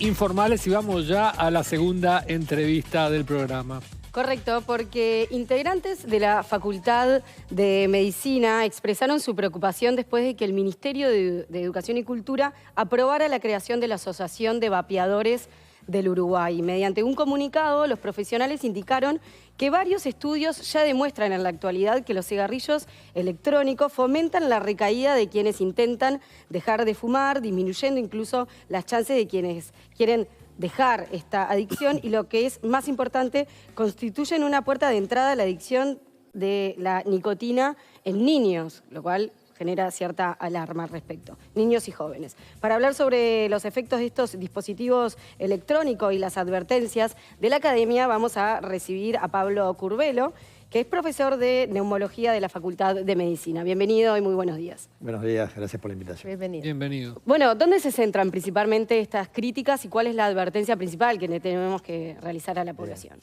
informales y vamos ya a la segunda entrevista del programa. Correcto, porque integrantes de la Facultad de Medicina expresaron su preocupación después de que el Ministerio de Educación y Cultura aprobara la creación de la Asociación de Vapeadores del Uruguay. Mediante un comunicado, los profesionales indicaron que varios estudios ya demuestran en la actualidad que los cigarrillos electrónicos fomentan la recaída de quienes intentan dejar de fumar, disminuyendo incluso las chances de quienes quieren dejar esta adicción y, lo que es más importante, constituyen una puerta de entrada a la adicción de la nicotina en niños, lo cual genera cierta alarma al respecto, niños y jóvenes. Para hablar sobre los efectos de estos dispositivos electrónicos y las advertencias de la academia, vamos a recibir a Pablo Curbelo, que es profesor de neumología de la Facultad de Medicina. Bienvenido y muy buenos días. Buenos días, gracias por la invitación. Bienvenido. Bienvenido. Bueno, ¿dónde se centran principalmente estas críticas y cuál es la advertencia principal que le tenemos que realizar a la población?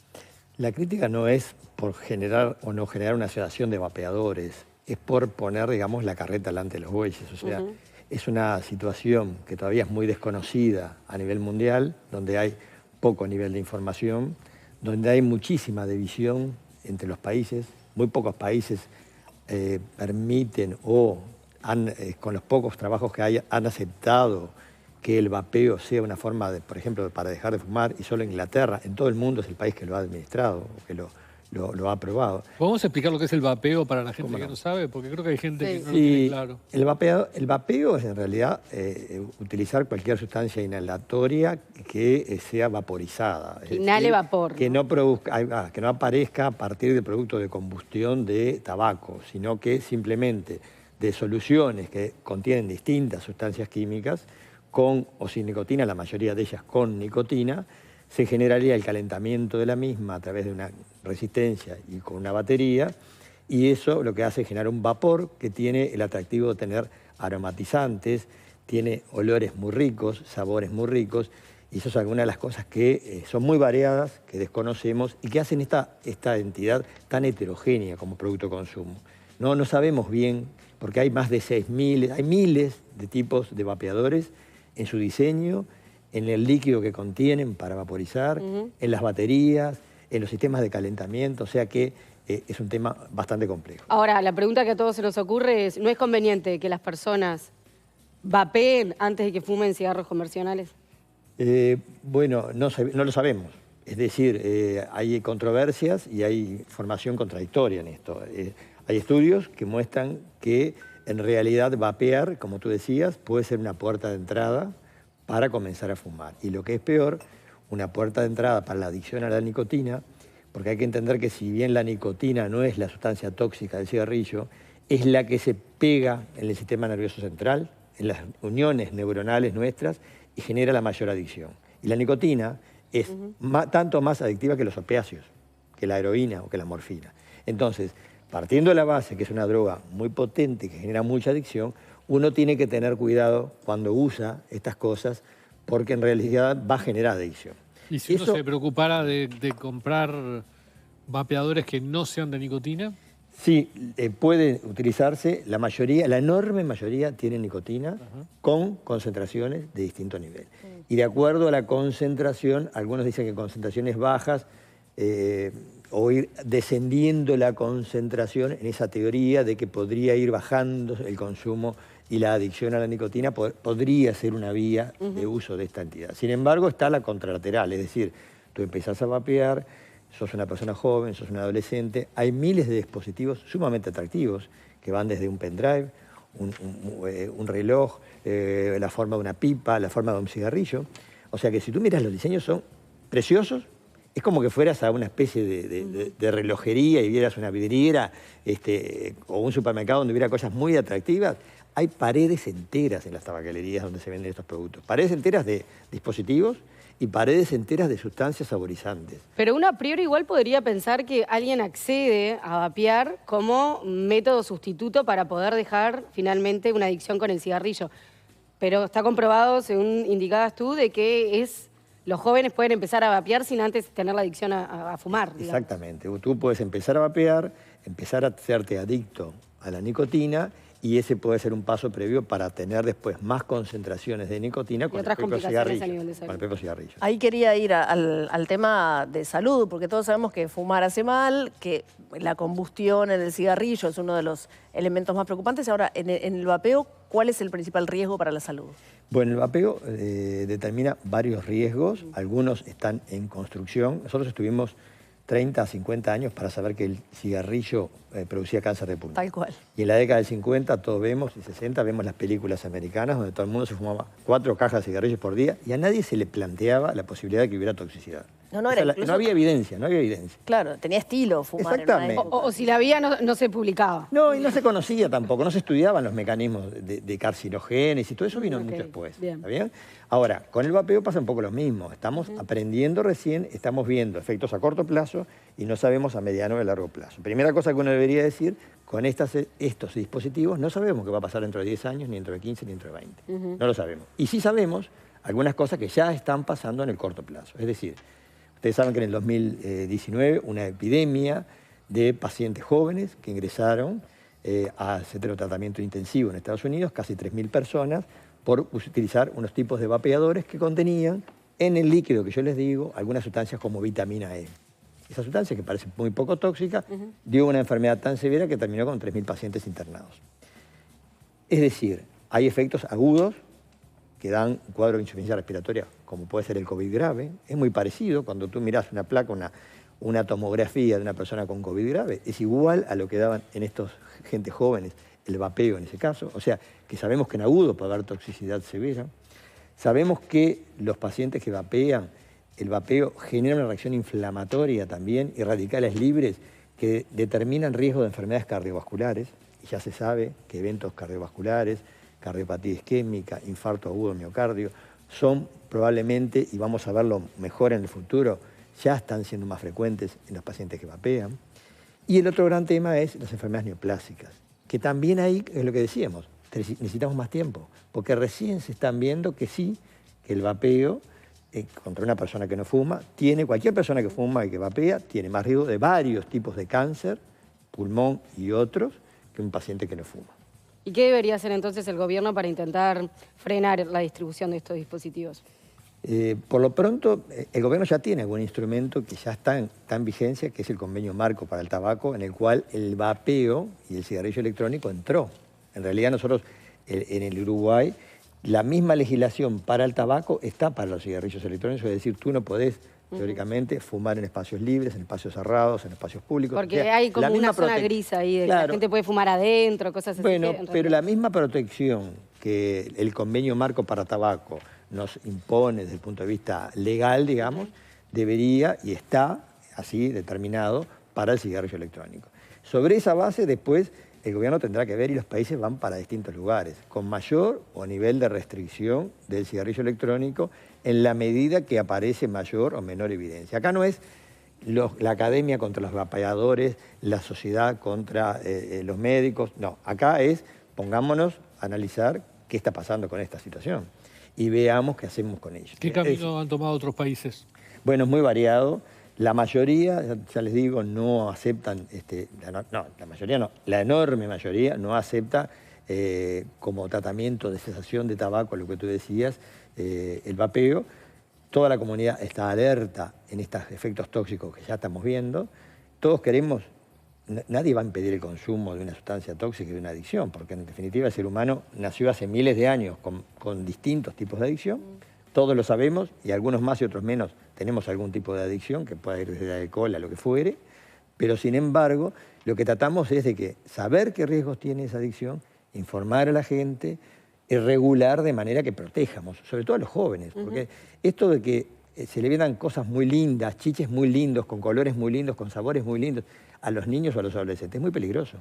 La crítica no es por generar o no generar una asociación de vapeadores, es por poner, digamos, la carreta delante de los bueyes. O sea, es una situación que todavía es muy desconocida a nivel mundial, donde hay poco nivel de información, donde hay muchísima división entre los países. Muy pocos países permiten o con los pocos trabajos que hay, han aceptado que el vapeo sea una forma, de, por ejemplo, para dejar de fumar, y solo Inglaterra, en todo el mundo, es el país que lo ha administrado, que lo ha aprobado. ¿Podemos explicar lo que es el vapeo para la gente que no sabe? Porque creo que hay gente que no lo tiene claro. El vapeo es en realidad utilizar cualquier sustancia inhalatoria que sea vaporizada. Que inhale vapor. Que no produzca, que no aparezca a partir de producto de combustión de tabaco, sino que simplemente de soluciones que contienen distintas sustancias químicas, con o sin nicotina, la mayoría de ellas con nicotina, se generaría el calentamiento de la misma a través de una resistencia y con una batería, y eso lo que hace es generar un vapor que tiene el atractivo de tener aromatizantes, tiene olores muy ricos, sabores muy ricos, y eso es algunas de las cosas que son muy variadas, que desconocemos y que hacen esta entidad tan heterogénea como producto de consumo. No sabemos bien, porque hay más de 6.000, hay miles de tipos de vapeadores en su diseño, en el líquido que contienen para vaporizar, en las baterías, en los sistemas de calentamiento, o sea que es un tema bastante complejo. Ahora, la pregunta que a todos se nos ocurre es, ¿no es conveniente que las personas vapeen antes de que fumen cigarros convencionales? Bueno, no lo sabemos. Es decir, hay controversias y hay información contradictoria en esto. Hay estudios que muestran que en realidad vapear, como tú decías, puede ser una puerta de entrada para comenzar a fumar. Y lo que es peor, una puerta de entrada para la adicción a la nicotina, porque hay que entender que si bien la nicotina no es la sustancia tóxica del cigarrillo, es la que se pega en el sistema nervioso central, en las uniones neuronales nuestras, y genera la mayor adicción. Y la nicotina es tanto más adictiva que los opiáceos, que la heroína o que la morfina. Entonces, partiendo de la base que es una droga muy potente que genera mucha adicción, uno tiene que tener cuidado cuando usa estas cosas, porque en realidad va a generar adicción. ¿Y si uno se preocupara de comprar vapeadores que no sean de nicotina? Sí, puede utilizarse, la enorme mayoría tienen nicotina con concentraciones de distinto nivel. Y de acuerdo a la concentración, algunos dicen que concentraciones bajas, o ir descendiendo la concentración en esa teoría de que podría ir bajando el consumo y la adicción a la nicotina podría ser una vía de uso de esta entidad. Sin embargo, está la contralateral, es decir, tú empezás a vapear, sos una persona joven, sos un adolescente, hay miles de dispositivos sumamente atractivos que van desde un pendrive, un reloj, la forma de una pipa, la forma de un cigarrillo. O sea que si tú miras los diseños son preciosos. Es como que fueras a una especie de relojería y vieras una vidriera o un supermercado donde hubiera cosas muy atractivas. Hay paredes enteras en las tabacalerías donde se venden estos productos. Paredes enteras de dispositivos y paredes enteras de sustancias saborizantes. Pero uno a priori igual podría pensar que alguien accede a vapear como método sustituto para poder dejar finalmente una adicción con el cigarrillo. Pero está comprobado, según indicabas tú, de que los jóvenes pueden empezar a vapear sin antes tener la adicción a fumar. Digamos. Exactamente. Tú puedes empezar a vapear, empezar a hacerte adicto a la nicotina y ese puede ser un paso previo para tener después más concentraciones de nicotina con el propio cigarrillo. Ahí quería ir al tema de salud, porque todos sabemos que fumar hace mal, que la combustión en el cigarrillo es uno de los elementos más preocupantes. Ahora, en el vapeo, ¿cuál es el principal riesgo para la salud? Bueno, el vapeo determina varios riesgos, algunos están en construcción. Nosotros estuvimos 30 a 50 años para saber que el cigarrillo producía cáncer de pulmón. Tal cual. Y en la década del 50 todos vemos, y 60 vemos las películas americanas donde todo el mundo se fumaba 4 cajas de cigarrillos por día y a nadie se le planteaba la posibilidad de que hubiera toxicidad. No había evidencia, no había evidencia. Claro, tenía estilo fumar. Exactamente. O si la había, no se publicaba. No, y no se conocía tampoco, no se estudiaban los mecanismos de carcinogénesis, todo eso vino mucho después. Bien. ¿Está bien? Ahora, con el vapeo pasa un poco lo mismo. Estamos aprendiendo recién, estamos viendo efectos a corto plazo y no sabemos a mediano y a largo plazo. Primera cosa que uno debería decir, con estos dispositivos no sabemos qué va a pasar dentro de 10 años, ni dentro de 15, ni dentro de 20. No lo sabemos. Y sí sabemos algunas cosas que ya están pasando en el corto plazo. Es decir, ustedes saben que en el 2019 una epidemia de pacientes jóvenes que ingresaron a hacer tratamiento intensivo en Estados Unidos, casi 3.000 personas, por utilizar unos tipos de vapeadores que contenían en el líquido que yo les digo algunas sustancias como vitamina E. Esa sustancia, que parece muy poco tóxica, dio una enfermedad tan severa que terminó con 3.000 pacientes internados. Es decir, hay efectos agudos que dan un cuadro de insuficiencia respiratoria, como puede ser el COVID grave. Es muy parecido cuando tú miras una placa, una tomografía de una persona con COVID grave, es igual a lo que daban en estos gente jóvenes, el vapeo en ese caso. O sea, que sabemos que en agudo puede haber toxicidad severa. Sabemos que los pacientes que vapean, el vapeo genera una reacción inflamatoria también y radicales libres que determinan riesgo de enfermedades cardiovasculares. Y ya se sabe que eventos cardiovasculares, cardiopatía isquémica, infarto agudo del miocardio, son probablemente, y vamos a verlo mejor en el futuro, ya están siendo más frecuentes en los pacientes que vapean. Y el otro gran tema es las enfermedades neoplásicas, que también ahí es lo que decíamos, necesitamos más tiempo, porque recién se están viendo que sí, que el vapeo contra una persona que no fuma, cualquier persona que fuma y que vapea, tiene más riesgo de varios tipos de cáncer, pulmón y otros, que un paciente que no fuma. ¿Y qué debería hacer entonces el gobierno para intentar frenar la distribución de estos dispositivos? Por lo pronto, el gobierno ya tiene algún instrumento que ya está en vigencia, que es el convenio marco para el tabaco, en el cual el vapeo y el cigarrillo electrónico entró. En realidad nosotros, en el Uruguay, la misma legislación para el tabaco está para los cigarrillos electrónicos, es decir, tú no podés, teóricamente, fumar en espacios libres, en espacios cerrados, en espacios públicos. Porque hay como una zona gris ahí, de que la gente puede fumar adentro, cosas así. Bueno, pero la misma protección que el convenio marco para tabaco nos impone desde el punto de vista legal, digamos, debería y está así determinado para el cigarrillo electrónico. Sobre esa base, después, el gobierno tendrá que ver y los países van para distintos lugares, con mayor o nivel de restricción del cigarrillo electrónico en la medida que aparece mayor o menor evidencia. Acá no es la academia contra los vapeadores, la sociedad contra los médicos, no, acá es, pongámonos a analizar qué está pasando con esta situación y veamos qué hacemos con ellos. ¿Qué camino han tomado otros países? Bueno, es muy variado. La mayoría, ya les digo, no aceptan, la mayoría no, la enorme mayoría no acepta como tratamiento de cesación de tabaco, lo que tú decías, el vapeo. Toda la comunidad está alerta en estos efectos tóxicos que ya estamos viendo. Todos queremos, nadie va a impedir el consumo de una sustancia tóxica y de una adicción, porque en definitiva el ser humano nació hace miles de años con distintos tipos de adicción. Todos lo sabemos, y algunos más y otros menos tenemos algún tipo de adicción, que puede ir desde el alcohol a lo que fuere, pero sin embargo, lo que tratamos es de que saber qué riesgos tiene esa adicción, informar a la gente y regular de manera que protejamos, sobre todo a los jóvenes, porque esto de que se le vendan cosas muy lindas, chiches muy lindos, con colores muy lindos, con sabores muy lindos, a los niños o a los adolescentes. Es muy peligroso.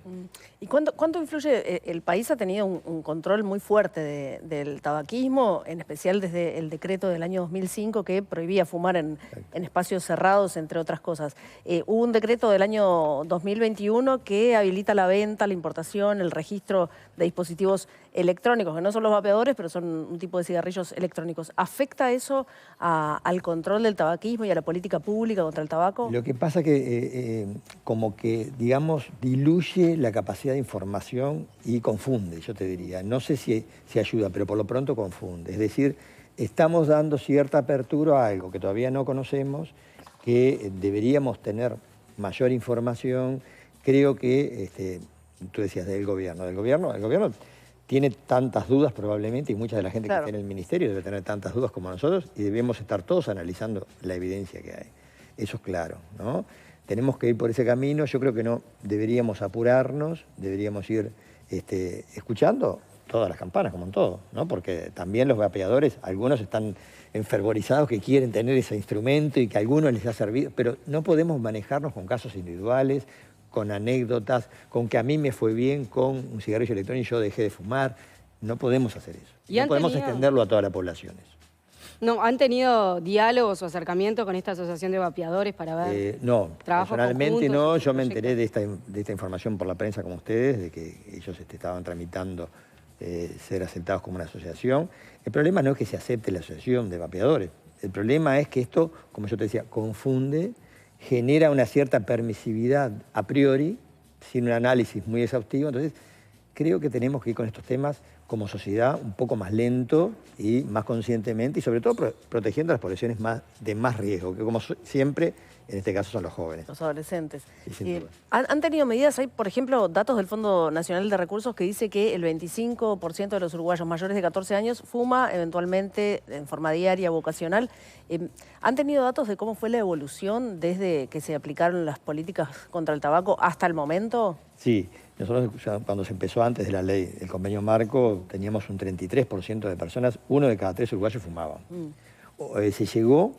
¿Y cuánto influye? El país ha tenido un control muy fuerte del tabaquismo, en especial desde el decreto del año 2005 que prohibía fumar en espacios cerrados, entre otras cosas. Hubo un decreto del año 2021 que habilita la venta, la importación, el registro de dispositivos electrónicos, que no son los vapeadores, pero son un tipo de cigarrillos electrónicos. ¿Afecta eso al control del tabaquismo y a la política pública contra el tabaco? Lo que pasa que como como que, digamos, diluye la capacidad de información y confunde, yo te diría. No sé si ayuda, pero por lo pronto confunde. Es decir, estamos dando cierta apertura a algo que todavía no conocemos, que deberíamos tener mayor información. Creo que, tú decías del gobierno. El gobierno tiene tantas dudas probablemente, y mucha de la gente que está en el ministerio debe tener tantas dudas como nosotros, y debemos estar todos analizando la evidencia que hay. Eso es claro, ¿no? Tenemos que ir por ese camino. Yo creo que no deberíamos apurarnos, deberíamos ir escuchando todas las campanas, como en todo, ¿no? Porque también los vapeadores, algunos están enfervorizados que quieren tener ese instrumento y que a algunos les ha servido, pero no podemos manejarnos con casos individuales, con anécdotas, con que a mí me fue bien con un cigarrillo electrónico y yo dejé de fumar. No podemos hacer eso. No podemos extenderlo a toda la población. No, ¿han tenido diálogos o acercamientos con esta asociación de vapeadores para ver no, personalmente no. Yo me proyectos? enteré de esta información por la prensa como ustedes, de que ellos estaban tramitando ser aceptados como una asociación. El problema no es que se acepte la asociación de vapeadores. El problema es que esto, como yo te decía, confunde, genera una cierta permisividad a priori, sin un análisis muy exhaustivo. Entonces, creo que tenemos que ir con estos temas como sociedad un poco más lento y más conscientemente, y sobre todo protegiendo a las poblaciones de más riesgo, que como siempre, en este caso son los jóvenes. Los adolescentes. Sí, ¿Han tenido medidas? Hay, por ejemplo, datos del Fondo Nacional de Recursos que dice que el 25% de los uruguayos mayores de 14 años fuma eventualmente en forma diaria, vocacional. ¿Han tenido datos de cómo fue la evolución desde que se aplicaron las políticas contra el tabaco hasta el momento? Sí, nosotros ya cuando se empezó antes de la ley, el convenio marco, teníamos un 33% de personas, 1 de cada 3 uruguayos fumaban. Se llegó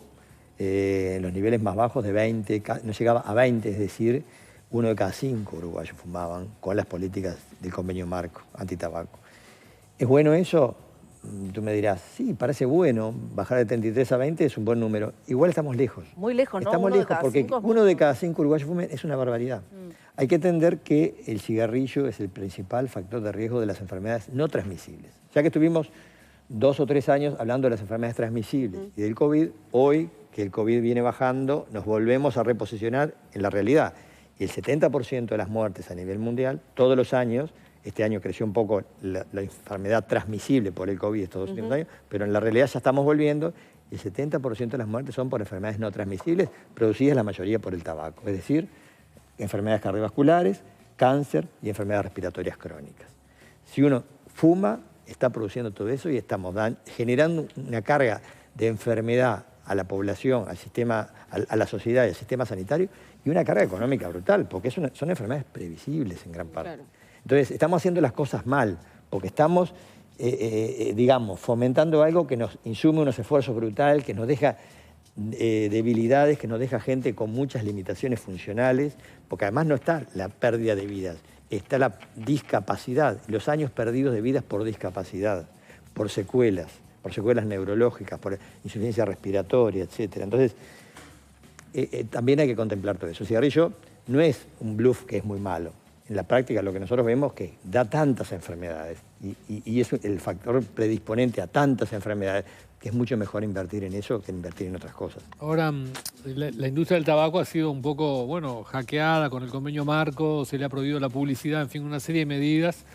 en los niveles más bajos de 20, no llegaba a 20, es decir, 1 de cada 5 uruguayos fumaban con las políticas del convenio marco antitabaco. ¿Es bueno eso? Tú me dirás, sí, parece bueno, bajar de 33 a 20 es un buen número. Igual estamos lejos. Muy lejos, ¿no? Estamos lejos porque 1 de cada 5 uruguayos fumen es una barbaridad. Hay que entender que el cigarrillo es el principal factor de riesgo de las enfermedades no transmisibles. Ya que estuvimos 2 o 3 años hablando de las enfermedades transmisibles y del COVID, hoy que el COVID viene bajando, nos volvemos a reposicionar en la realidad. Y el 70% de las muertes a nivel mundial, todos los años, este año creció un poco la enfermedad transmisible por el COVID estos 200 años, pero en la realidad ya estamos volviendo, y el 70% de las muertes son por enfermedades no transmisibles, producidas la mayoría por el tabaco, es decir, enfermedades cardiovasculares, cáncer y enfermedades respiratorias crónicas. Si uno fuma, está produciendo todo eso y estamos generando una carga de enfermedad a la población, al sistema, a la sociedad y al sistema sanitario, y una carga económica brutal, porque son enfermedades previsibles en gran parte. Claro. Entonces, estamos haciendo las cosas mal, porque estamos, digamos, fomentando algo que nos insume unos esfuerzos brutales, que nos deja debilidades, que nos deja gente con muchas limitaciones funcionales, porque además no está la pérdida de vidas, está la discapacidad, los años perdidos de vidas por discapacidad, por secuelas neurológicas, por insuficiencia respiratoria, etc. Entonces, también hay que contemplar todo eso. El cigarrillo no es un bluff que es muy malo. En la práctica lo que nosotros vemos es que da tantas enfermedades y es el factor predisponente a tantas enfermedades que es mucho mejor invertir en eso que invertir en otras cosas. Ahora, la industria del tabaco ha sido un poco, bueno, hackeada con el convenio marco, se le ha prohibido la publicidad, en fin, una serie de medidas.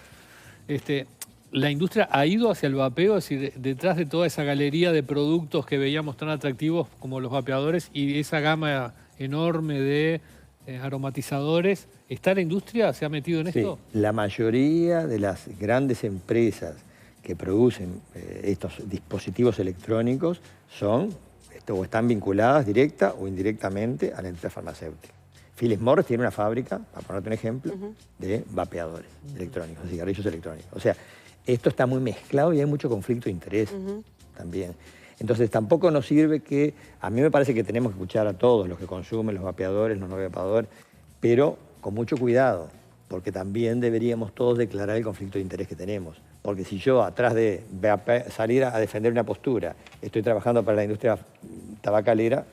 La industria ha ido hacia el vapeo, es decir, detrás de toda esa galería de productos que veíamos tan atractivos como los vapeadores y esa gama enorme de aromatizadores, ¿está la industria? ¿Se ha metido en esto? La mayoría de las grandes empresas que producen estos dispositivos electrónicos o están vinculadas directa o indirectamente a la industria farmacéutica. Philip Morris tiene una fábrica, para ponerte un ejemplo, de vapeadores electrónicos, de cigarrillos electrónicos. O sea, esto está muy mezclado y hay mucho conflicto de interés también. Entonces tampoco nos sirve que, a mí me parece que tenemos que escuchar a todos los que consumen, los vapeadores, los no vapeadores, pero con mucho cuidado, porque también deberíamos todos declarar el conflicto de interés que tenemos. Porque si yo, atrás de salir a defender una postura, estoy trabajando para la industria tabacalera,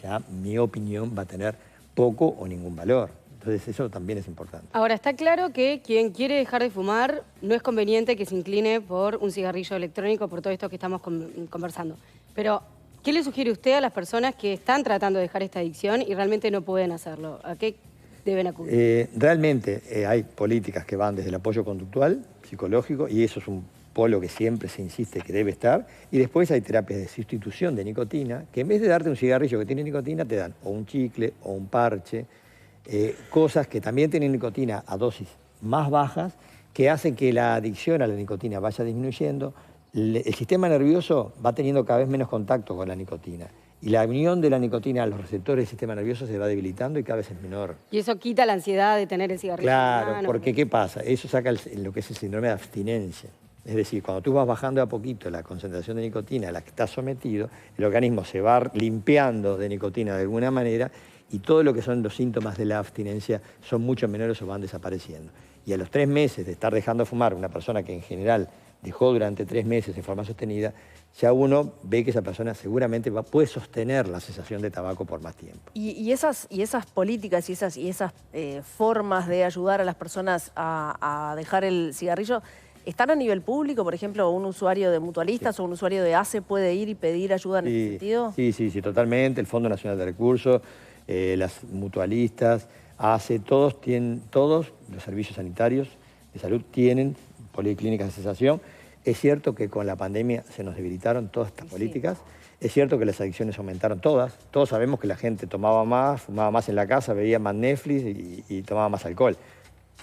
ya mi opinión va a tener poco o ningún valor. Entonces eso también es importante. Ahora, está claro que quien quiere dejar de fumar no es conveniente que se incline por un cigarrillo electrónico, por todo esto que estamos conversando. Pero, ¿qué le sugiere usted a las personas que están tratando de dejar esta adicción y realmente no pueden hacerlo? ¿A qué deben acudir? Realmente hay políticas que van desde el apoyo conductual, psicológico, y eso es un polo que siempre se insiste que debe estar, y después hay terapias de sustitución de nicotina, que en vez de darte un cigarrillo que tiene nicotina, te dan o un chicle o un parche, cosas que también tienen nicotina a dosis más bajas, que hacen que la adicción a la nicotina vaya disminuyendo. El sistema nervioso va teniendo cada vez menos contacto con la nicotina. Y la unión de la nicotina a los receptores del sistema nervioso se va debilitando y cada vez es menor. Y eso quita la ansiedad de tener el cigarrillo. Claro, porque ¿qué pasa? Eso saca lo que es el síndrome de abstinencia. Es decir, cuando tú vas bajando a poquito la concentración de nicotina a la que estás sometido, el organismo se va limpiando de nicotina de alguna manera y todo lo que son los síntomas de la abstinencia son mucho menores o van desapareciendo. Y a los 3 meses de estar dejando de fumar, una persona que en general dejó durante 3 meses de forma sostenida, ya uno ve que esa persona seguramente puede sostener la cesación de tabaco por más tiempo. Y esas políticas y esas formas de ayudar a las personas a dejar el cigarrillo, ¿están a nivel público? Por ejemplo, un usuario de Mutualistas o un usuario de ACE puede ir y pedir ayuda en ese sentido. Sí, totalmente. El Fondo Nacional de Recursos, las mutualistas, ACE, todos los servicios sanitarios de salud tienen policlínicas de cesación. Es cierto que con la pandemia se nos debilitaron todas estas políticas. Es cierto que las adicciones aumentaron todas. Todos sabemos que la gente tomaba más, fumaba más en la casa, veía más Netflix y tomaba más alcohol.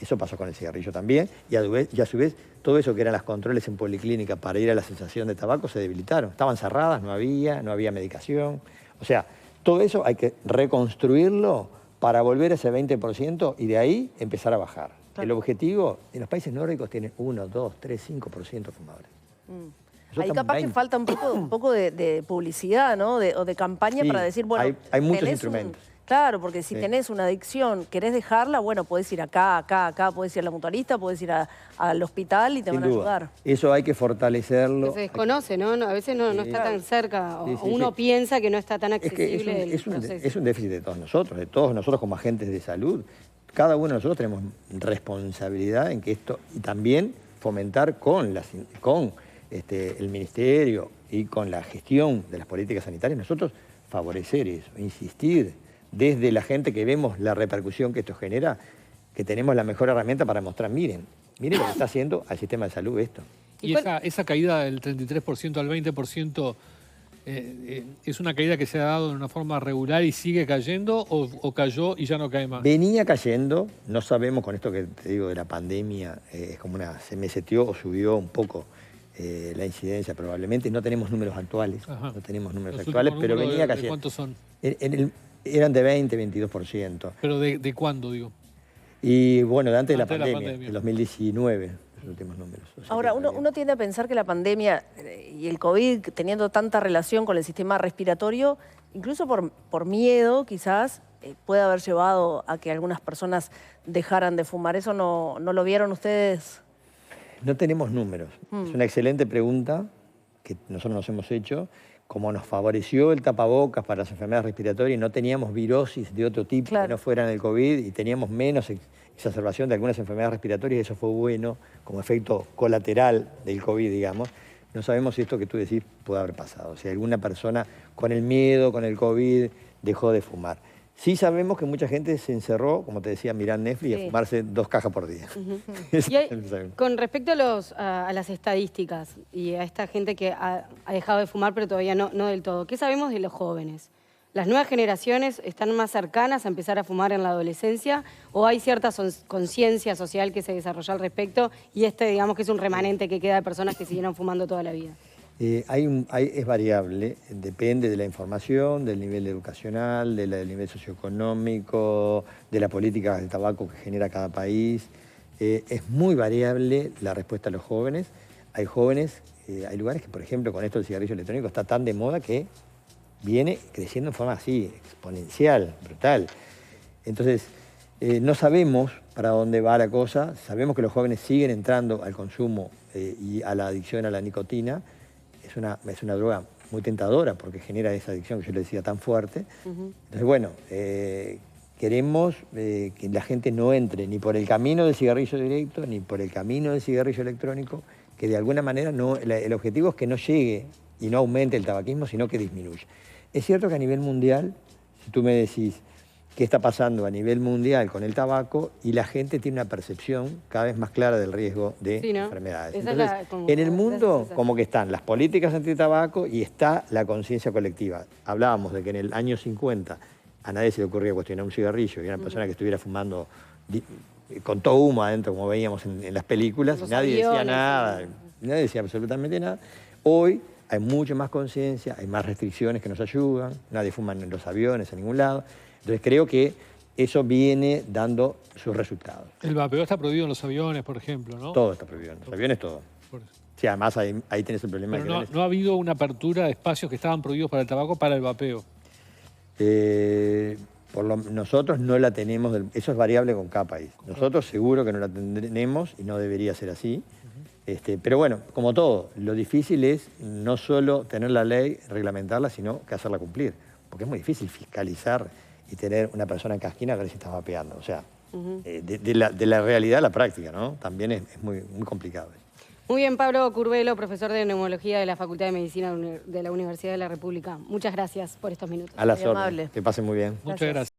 Eso pasó con el cigarrillo también. Y a su vez, todo eso que eran los controles en policlínica para ir a la cesación de tabaco se debilitaron. Estaban cerradas, no había medicación. O sea, todo eso hay que reconstruirlo para volver a ese 20% y de ahí empezar a bajar. Claro. El objetivo, en los países nórdicos tienen 1, 2, 3, 5% fumadores. Ahí capaz que falta un poco de publicidad, ¿no? O de campaña para decir, bueno... Hay muchos instrumentos. Claro, porque si tenés una adicción, querés dejarla, bueno, podés ir acá, podés ir a la mutualista, podés ir al hospital y te van a ayudar. Eso hay que fortalecerlo. Se desconoce, ¿no? A veces no está tan cerca, o uno piensa que no está tan accesible el proceso. Es un déficit de todos nosotros como agentes de salud. Cada uno de nosotros tenemos responsabilidad en que esto, y también fomentar con el Ministerio y con la gestión de las políticas sanitarias, nosotros favorecer eso, insistir desde la gente que vemos la repercusión que esto genera, que tenemos la mejor herramienta para mostrar, miren lo que está haciendo al sistema de salud esto. ¿Y esa caída del 33% al 20% es una caída que se ha dado de una forma regular y sigue cayendo o cayó y ya no cae más? Venía cayendo, no sabemos con esto que te digo de la pandemia, es como se meseteó o subió un poco la incidencia probablemente. No tenemos números actuales, pero venía cayendo. ¿De cuántos son? Eran de 20, 22%. ¿Pero de cuándo, digo? Y bueno, de antes de la pandemia, del 2019. Los últimos números. Ahora, uno tiende a pensar que la pandemia y el COVID, teniendo tanta relación con el sistema respiratorio, incluso por miedo quizás, puede haber llevado a que algunas personas dejaran de fumar. ¿Eso no lo vieron ustedes? No tenemos números. Es una excelente pregunta que nosotros nos hemos hecho. Como nos favoreció el tapabocas para las enfermedades respiratorias y no teníamos virosis de otro tipo que no fueran el COVID y teníamos menos exacerbación de algunas enfermedades respiratorias, eso fue bueno como efecto colateral del COVID, digamos. No sabemos si esto que tú decís puede haber pasado, si alguna persona con el miedo, con el COVID, dejó de fumar. Sí sabemos que mucha gente se encerró, como te decía, mirar Netflix y a fumarse 2 cajas por día. Con respecto a las estadísticas y a esta gente que ha dejado de fumar pero todavía no del todo, ¿qué sabemos de los jóvenes? ¿Las nuevas generaciones están más cercanas a empezar a fumar en la adolescencia o hay cierta conciencia social que se desarrolla al respecto y digamos que es un remanente que queda de personas que siguieron fumando toda la vida? Es variable, depende de la información, del nivel educacional, del nivel socioeconómico, de la política del tabaco que genera cada país. Es muy variable la respuesta a los jóvenes. Hay lugares que, por ejemplo, con esto del cigarrillo electrónico está tan de moda que viene creciendo en forma así, exponencial, brutal. Entonces, no sabemos para dónde va la cosa, sabemos que los jóvenes siguen entrando al consumo y a la adicción a la nicotina. Es una droga muy tentadora porque genera esa adicción que yo le decía tan fuerte. Entonces, bueno, queremos que la gente no entre ni por el camino del cigarrillo directo ni por el camino del cigarrillo electrónico, que de alguna manera el objetivo es que no llegue y no aumente el tabaquismo, sino que disminuya. Es cierto que a nivel mundial, si tú me decís, qué está pasando a nivel mundial con el tabaco y la gente tiene una percepción cada vez más clara del riesgo de enfermedades. Esa Entonces, como en el mundo esa. como que están las políticas antitabaco y está la conciencia colectiva. Hablábamos de que en el año 50 a nadie se le ocurría cuestionar un cigarrillo y una persona que estuviera fumando con todo humo adentro, como veíamos en las películas, Los nadie decía aviones, nada, nadie decía absolutamente nada. Hoy hay mucha más conciencia, hay más restricciones que nos ayudan, nadie fuma en los aviones, en ningún lado. Entonces creo que eso viene dando sus resultados. El vapeo está prohibido en los aviones, por ejemplo, ¿no? Todo está prohibido, en los aviones todo. Sí, además ahí tenés el problema. Pero de que no ha habido una apertura de espacios que estaban prohibidos para el tabaco para el vapeo. Nosotros no la tenemos, eso es variable con cada país. Nosotros seguro que no la tendremos y no debería ser así. Pero bueno, como todo, lo difícil es no solo tener la ley, reglamentarla, sino que hacerla cumplir. Porque es muy difícil fiscalizar y tener una persona en cada esquina a ver si está vapeando. O sea, de la realidad a la práctica, ¿no? También es muy, muy complicado. Muy bien, Pablo Curbelo, profesor de Neumología de la Facultad de Medicina de la Universidad de la República. Muchas gracias por estos minutos. A las Muy amable. órdenes. Que pasen muy bien. Muchas gracias.